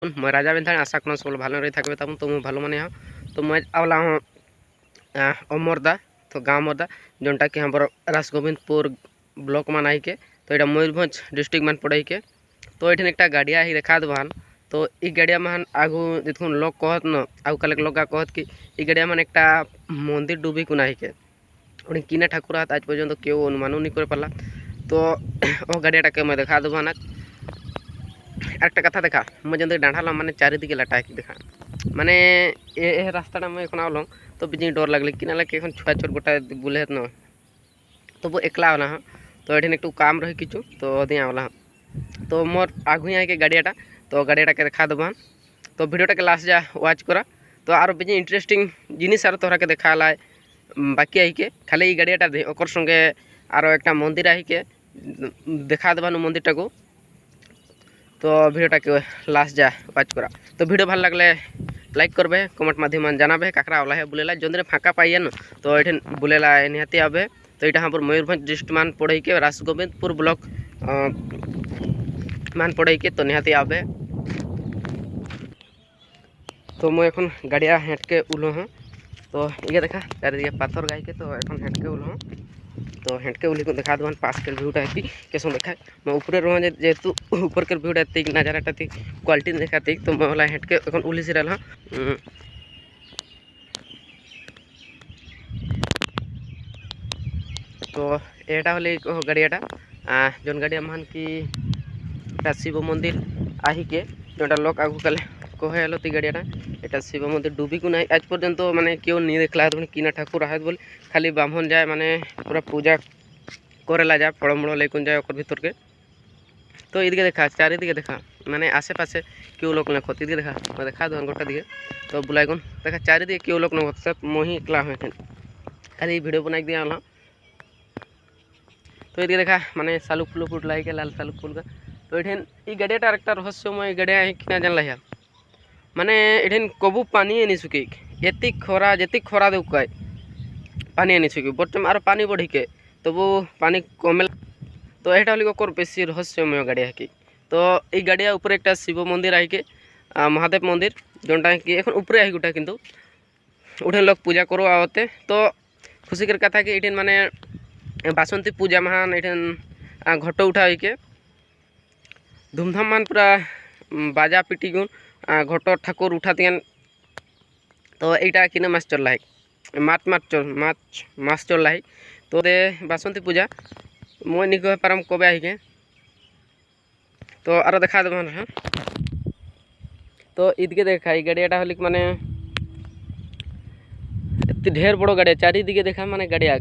मैं राजा बेन आशा कर सब भालो रही थकबे तब तो मुझे भालो माने हाँ तो मैं आवला हूँ अमरदा तो गाँव मरदा जोटा कि हम रासगोविंदपुर ब्लॉक मान आई के तो यहाँ मयूरभंज डिस्ट्रिक्ट मान पड़े के तो ये एक गाड़िया ही देखा देवान तो ई गाड़िया मान आगू जितकुन लोग कहत न आगू कल लोग कहत कि ई गाड़िया मान एक मंदिर डूबी को नाई के उन्हें किना ठाकुर आज पर्यटन क्यों अनुमान नहीं कर पाला तो वो गाड़िया के मैं देखा देवाना एक कथा देखा मैं जब डाढ़ाल माने चारिदिके लाटा देखा माने ये रास्ता मैं एन आवल तो बिजी डर लगल कि नाले छुआ चोर गोटा बुले न तो वो एकला वाला हाँ तो ये एक काम रही किचु तो दिया वाला तो मोर आगु के गाड़ियाटा तो गाड़ियाटा के देखा देवान तो भिडियोटा के लास्ट जा वाच करा तो आरो बिजी इंटरेस्टिंग जिनिस आरो तोहरा के देखा बाकी आई के खाली गाड़ियाटा ओकर संगे आरो एक मंदिर आई के देखा देवान मंदिरटा को तो भिडियोटा के लास्ट जा वाच करा तो भिडियो भल लगले लाइक करबे कमेंट माध्यम जानाबे काकरा वाला है बुलेला जंदरे फाँका पाइए न तो ये बुलेला निहाती आबे तो यहाँ हम मयूरभंज डिस्ट्रिक्ट मान पढ़े के रासगोविंदपुर ब्लॉक मान पढ़े के तो निहाती आबे तो मैं एखन गाड़िया हेटके उलो हाँ तो ये देखा चारिदिके पाथर गाई के तो एखन हेटके उलो हाँ तो हेटके उली को देखा देवान पास के भिउटा है कैसे देखा मैं ऊपर रहा जेहेतु ऊपर के भिउटा नजाराटा क्वालिटी देखा तो मैं वाला हेटके एखन उली से रहा तो एटा हले गाड़ियाटा जोन गाड़िया मान कि शिव मंदिर आही के जोटा लोक आगू कले कहे हलो ती गाड़ियाटा এটা शिव मंदिर डूबी को नहीं आज पर्यंत माने क्यों नहीं देखला किना ठाकुर आहत बोले खाली ब्राह्मण जाए माने पूरा पूजा करेला जाए फलमूल लेकुन जाए भीतर के तो इदिके देखा चारिदिके देखा माने आसे पासे क्यों लोग ना खत देखा मैं देखा दो गोटा दिखे तो बुलाईगुन देखा चारिदिके क्यों लोग ना सब मोही एकला हुए खाली भिडियो बनाई दिया वाला तो ये देखा माने सालुक फुल फुट लाई के लाल सालुक फुल का तो ये गाड़ियाटा एक रहस्यमय गाड़िया किना जान ला माने ये कबू पानी नहीं सुखी ये खरा दे पानी नहीं सुखी बर्तम और पानी बढ़ी के तो वो पानी कमे तो यहाँ हल बेसी रहस्यमय गाड़िया कि तो ये गाड़िया ऊपर एक शिव मंदिर आई के महादेव मंदिर जोटा कि एन ऊपर आई गोटा किंतु उठे लोग पूजा करो आवते तो खुशी कर कथा कि ये माने बासंती पूजा महान ये घट उठा के धूमधाम मान पूरा बाजा पिटी गुन घट ठाकुर उठा दियान तो यहाँ किना मास चल रहा मास चल रहा तो दे बासंती पूजा मैं नहीं कह पारम कबे आई के तो आरो देखा देव हाँ तो इदके देखा ये गाड़ियाटा हलिक माने ढेर बड़ो गाड़िया चारिदिके देखा माने गाड़िया